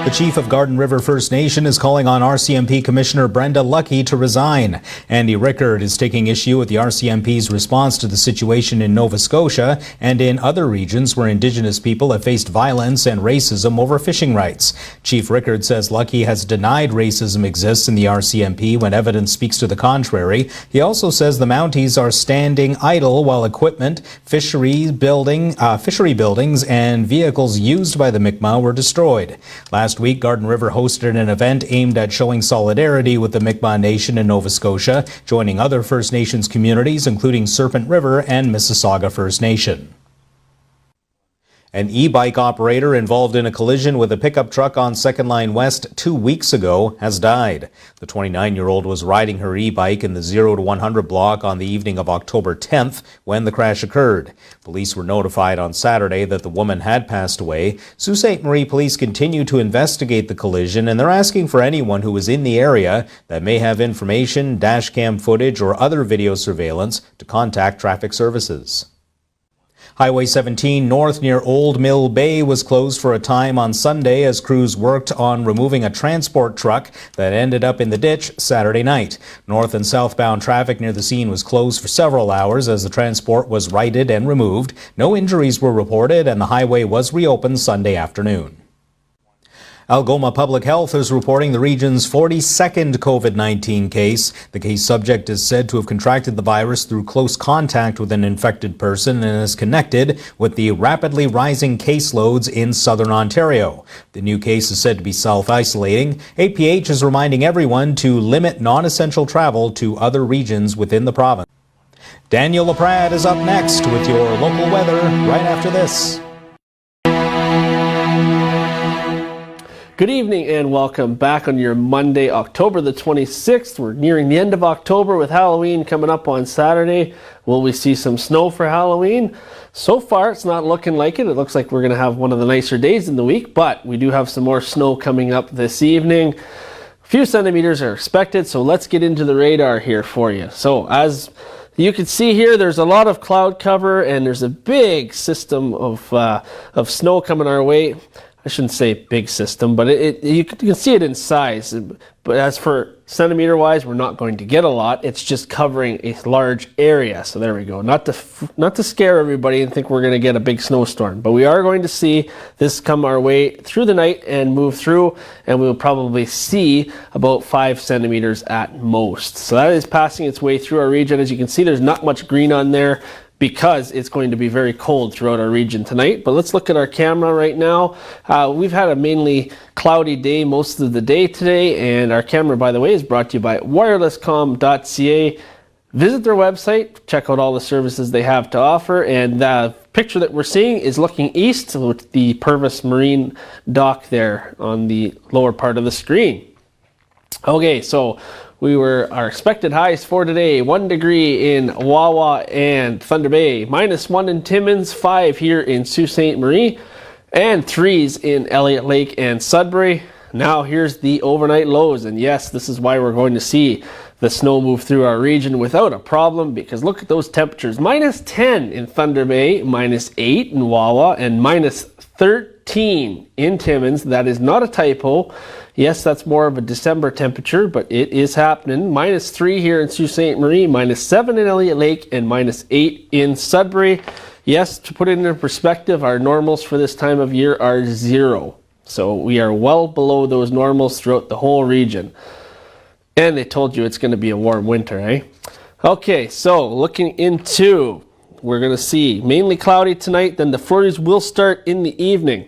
The chief of Garden River First Nation is calling on RCMP Commissioner Brenda Lucky to resign. Andy Rickard is taking issue with the RCMP's response to the situation in Nova Scotia and in other regions where Indigenous people have faced violence and racism over fishing rights. Chief Rickard says Lucky has denied racism exists in the RCMP when evidence speaks to the contrary. He also says the Mounties are standing idle while equipment, fishery buildings and vehicles used by the Mi'kmaq were destroyed. Last week, Garden River hosted an event aimed at showing solidarity with the Mi'kmaq Nation in Nova Scotia, joining other First Nations communities, including Serpent River and Mississauga First Nation. An e-bike operator involved in a collision with a pickup truck on Second Line West 2 weeks ago has died. The 29-year-old was riding her e-bike in the 0 to 100 block on the evening of October 10th when the crash occurred. Police were notified on Saturday that the woman had passed away. Sault Ste. Marie police continue to investigate the collision, and they're asking for anyone who is in the area that may have information, dashcam footage, or other video surveillance to contact traffic services. Highway 17 north near Old Mill Bay was closed for a time on Sunday as crews worked on removing a transport truck that ended up in the ditch Saturday night. North and southbound traffic near the scene was closed for several hours as the transport was righted and removed. No injuries were reported and the highway was reopened Sunday afternoon. Algoma Public Health is reporting the region's 42nd COVID-19 case. The case subject is said to have contracted the virus through close contact with an infected person and is connected with the rapidly rising caseloads in southern Ontario. The new case is said to be self-isolating. APH is reminding everyone to limit non-essential travel to other regions within the province. Daniel LaPrade is up next with your local weather right after this. Good evening and welcome back on your Monday, October the 26th. We're nearing the end of October with Halloween coming up on Saturday. Will we see some snow for Halloween? So far, it's not looking like it. It looks like we're going to have one of the nicer days in the week, but we do have some more snow coming up this evening. A few centimeters are expected, so let's get into the radar here for you. So as you can see here, there's a lot of cloud cover and there's a big system of snow coming our way. I shouldn't say big system, but you can see it in size. But as for centimeter wise, we're not going to get a lot. It's just covering a large area. So there we go. Not to scare everybody and think we're going to get a big snowstorm, but we are going to see this come our way through the night and move through, and we'll probably see about 5 centimeters at most. So that is passing its way through our region. As you can see, there's not much green on there, because it's going to be very cold throughout our region tonight. But let's look at our camera right now. We've had a mainly cloudy day most of the day today, and our camera, by the way, is brought to you by wirelesscom.ca. Visit their website, check out all the services they have to offer, and the picture that we're seeing is looking east with the Purvis Marine dock there on the lower part of the screen. Okay, so our expected highs for today: 1 degree in Wawa and Thunder Bay, -1 in Timmins, 5 here in Sault Ste. Marie, and 3s in Elliott Lake and Sudbury. Now here's the overnight lows, and yes, this is why we're going to see the snow move through our region without a problem, because look at those temperatures: -10 in Thunder Bay, -8 in Wawa, and -13 in Timmins. That is not a typo. Yes, that's more of a December temperature, but it is happening. -3 here in Sault Ste. Marie, -7 in Elliott Lake, and -8 in Sudbury. Yes, to put it into perspective, our normals for this time of year are 0. So we are well below those normals throughout the whole region. And they told you it's going to be a warm winter, eh? Okay, so looking into, we're going to see mainly cloudy tonight, then the flurries will start in the evening.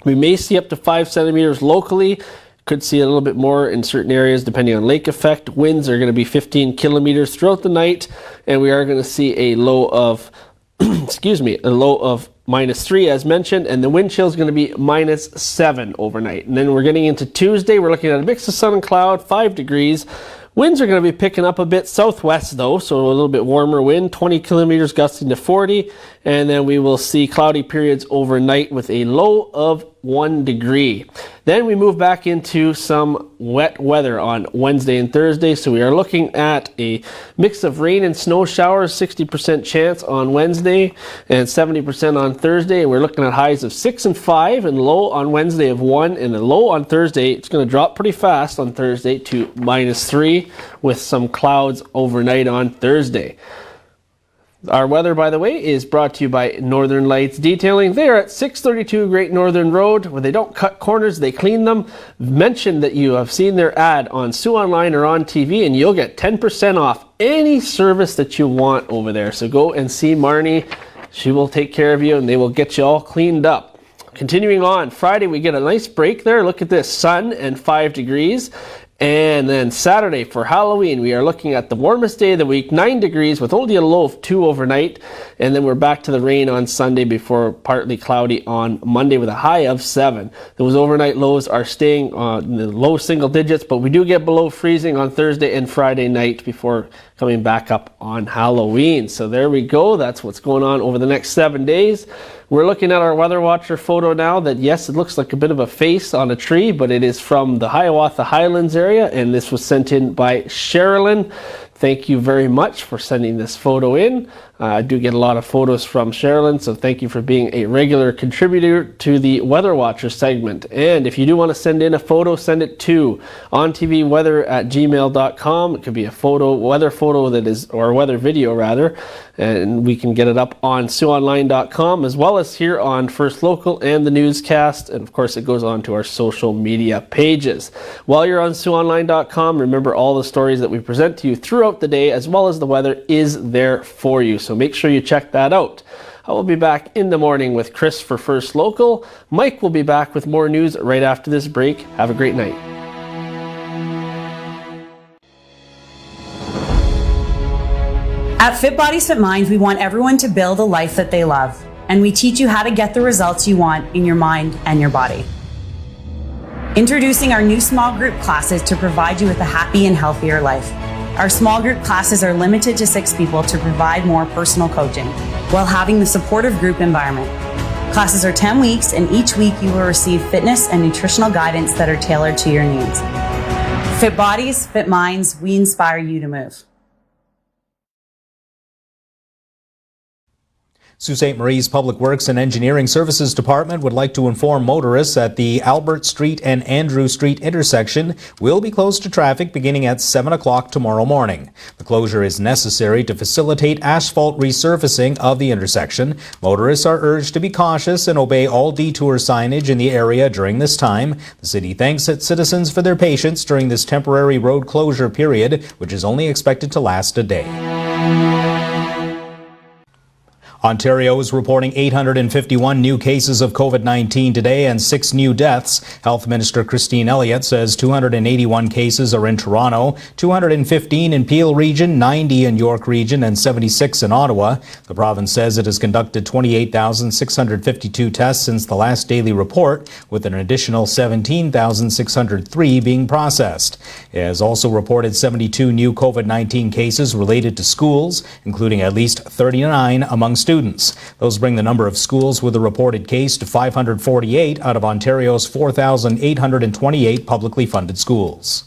We may see up to 5 centimeters locally. Could see a little bit more in certain areas depending on lake effect. Winds are going to be 15 kilometers throughout the night, and we are going to see a low of -3 as mentioned, and the wind chill is going to be -7 overnight. And then we're getting into Tuesday. We're looking at a mix of sun and cloud, 5 degrees. Winds are going to be picking up a bit southwest though, so a little bit warmer wind, 20 kilometers gusting to 40, and then we will see cloudy periods overnight with a low of 1 degree. Then we move back into some wet weather on Wednesday and Thursday. So we are looking at a mix of rain and snow showers, 60% chance on Wednesday and 70% on Thursday. We're looking at highs of 6 and 5 and low on Wednesday of 1 and a low on Thursday. It's going to drop pretty fast on Thursday to -3 with some clouds overnight on Thursday. Our weather, by the way, is brought to you by Northern Lights Detailing. They are at 632 Great Northern Road, where they don't cut corners, they clean them. Mention that you have seen their ad on Sioux Online or on TV, and you'll get 10% off any service that you want over there. So go and see Marnie. She will take care of you, and they will get you all cleaned up. Continuing on, Friday we get a nice break there. Look at this, sun and 5 degrees. And then Saturday for Halloween, we are looking at the warmest day of the week, 9 degrees with only a low of 2 overnight. And then we're back to the rain on Sunday before partly cloudy on Monday with a high of 7. Those overnight lows are staying in the low single digits, but we do get below freezing on Thursday and Friday night before coming back up on Halloween. So there we go. That's what's going on over the next 7 days. We're looking at our Weather Watcher photo now that, yes, it looks like a bit of a face on a tree, but it is from the Hiawatha Highlands area, and this was sent in by Sherilyn. Thank you very much for sending this photo in. I do get a lot of photos from Sherilyn, so thank you for being a regular contributor to the Weather Watcher segment. And if you do want to send in a photo, send it to ontvweather@gmail.com. It could be a weather photo that is, or a weather video rather, and we can get it up on SiouxOnline.com as well as here on First Local and the newscast. And of course, it goes on to our social media pages. While you're on SiouxOnline.com, remember all the stories that we present to you throughout the day, as well as the weather, is there for you. So make sure you check that out. I will be back in the morning with Chris for First Local. Mike will be back with more news right after this break. Have a great night. At Fit Bodies, Fit Minds, we want everyone to build a life that they love. And we teach you how to get the results you want in your mind and your body. Introducing our new small group classes to provide you with a happy and healthier life. Our small group classes are limited to 6 people to provide more personal coaching while having the supportive group environment. Classes are 10 weeks, and each week you will receive fitness and nutritional guidance that are tailored to your needs. Fit Bodies, Fit Minds, we inspire you to move. Sault Ste. Marie's Public Works and Engineering Services Department would like to inform motorists that the Albert Street and Andrew Street intersection will be closed to traffic beginning at 7 o'clock tomorrow morning. The closure is necessary to facilitate asphalt resurfacing of the intersection. Motorists are urged to be cautious and obey all detour signage in the area during this time. The city thanks its citizens for their patience during this temporary road closure period, which is only expected to last a day. Ontario is reporting 851 new cases of COVID-19 today and 6 new deaths. Health Minister Christine Elliott says 281 cases are in Toronto, 215 in Peel Region, 90 in York Region, and 76 in Ottawa. The province says it has conducted 28,652 tests since the last daily report, with an additional 17,603 being processed. It has also reported 72 new COVID-19 cases related to schools, including at least 39 among students. Those bring the number of schools with a reported case to 548 out of Ontario's 4,828 publicly funded schools.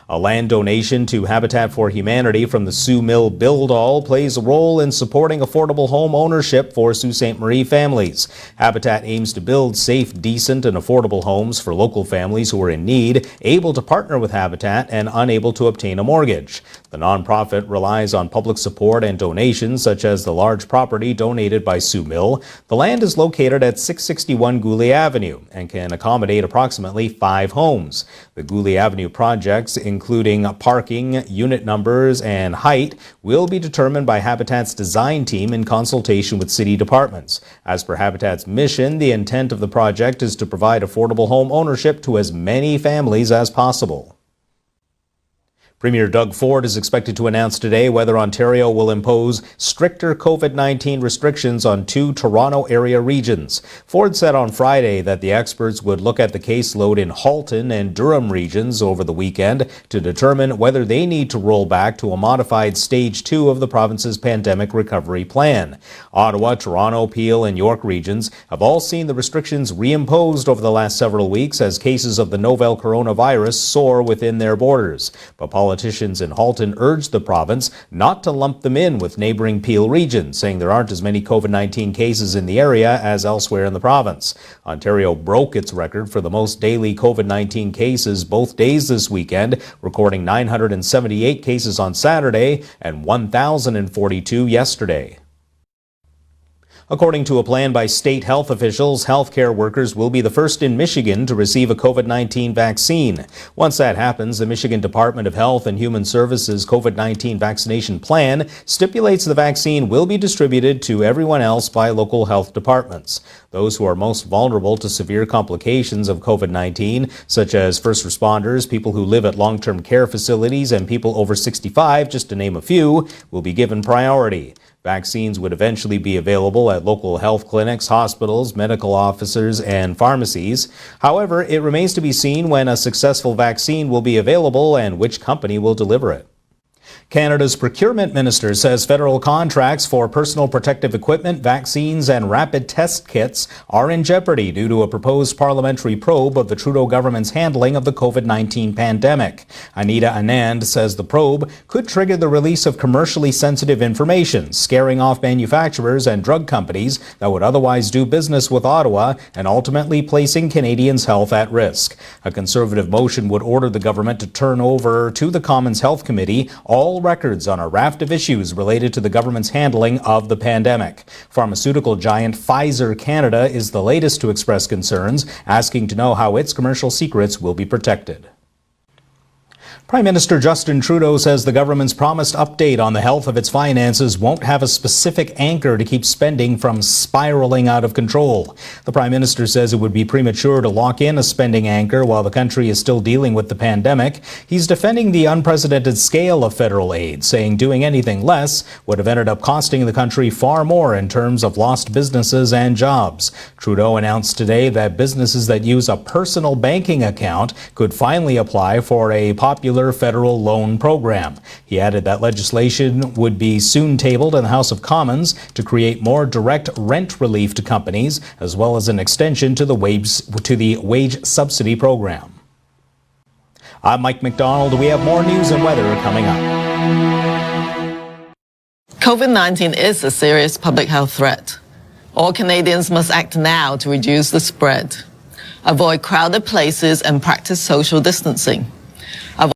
A land donation to Habitat for Humanity from the Sioux Mill Build-All plays a role in supporting affordable home ownership for Sault Ste. Marie families. Habitat aims to build safe, decent, and affordable homes for local families who are in need, able to partner with Habitat, and unable to obtain a mortgage. The nonprofit relies on public support and donations, such as the large property donated by Sioux Mill. The land is located at 661 Goulet Avenue and can accommodate approximately 5 homes. The Goulet Avenue projects, including parking, unit numbers, and height, will be determined by Habitat's design team in consultation with city departments. As per Habitat's mission, the intent of the project is to provide affordable home ownership to as many families as possible. Premier Doug Ford is expected to announce today whether Ontario will impose stricter COVID-19 restrictions on 2 Toronto area regions. Ford said on Friday that the experts would look at the caseload in Halton and Durham regions over the weekend to determine whether they need to roll back to a modified Stage 2 of the province's pandemic recovery plan. Ottawa, Toronto, Peel, and York regions have all seen the restrictions reimposed over the last several weeks as cases of the novel coronavirus soar within their borders. But politicians in Halton urged the province not to lump them in with neighbouring Peel regions, saying there aren't as many COVID-19 cases in the area as elsewhere in the province. Ontario broke its record for the most daily COVID-19 cases both days this weekend, recording 978 cases on Saturday and 1,042 yesterday. According to a plan by state health officials, healthcare workers will be the first in Michigan to receive a COVID-19 vaccine. Once that happens, the Michigan Department of Health and Human Services COVID-19 vaccination plan stipulates the vaccine will be distributed to everyone else by local health departments. Those who are most vulnerable to severe complications of COVID-19, such as first responders, people who live at long-term care facilities, and people over 65, just to name a few, will be given priority. Vaccines would eventually be available at local health clinics, hospitals, medical offices, and pharmacies. However, it remains to be seen when a successful vaccine will be available and which company will deliver it. Canada's procurement minister says federal contracts for personal protective equipment, vaccines, and rapid test kits are in jeopardy due to a proposed parliamentary probe of the Trudeau government's handling of the COVID-19 pandemic. Anita Anand says the probe could trigger the release of commercially sensitive information, scaring off manufacturers and drug companies that would otherwise do business with Ottawa and ultimately placing Canadians' health at risk. A Conservative motion would order the government to turn over to the Commons Health Committee all records on a raft of issues related to the government's handling of the pandemic. Pharmaceutical giant Pfizer Canada is the latest to express concerns, asking to know how its commercial secrets will be protected. Prime Minister Justin Trudeau says the government's promised update on the health of its finances won't have a specific anchor to keep spending from spiraling out of control. The Prime Minister says it would be premature to lock in a spending anchor while the country is still dealing with the pandemic. He's defending the unprecedented scale of federal aid, saying doing anything less would have ended up costing the country far more in terms of lost businesses and jobs. Trudeau announced today that businesses that use a personal banking account could finally apply for a popular federal loan program. He added that legislation would be soon tabled in the House of Commons to create more direct rent relief to companies, as well as an extension to the wage subsidy program. I'm Mike McDonald. We have more news and weather coming up. COVID-19 is a serious public health threat. All Canadians must act now to reduce the spread. Avoid crowded places and practice social distancing.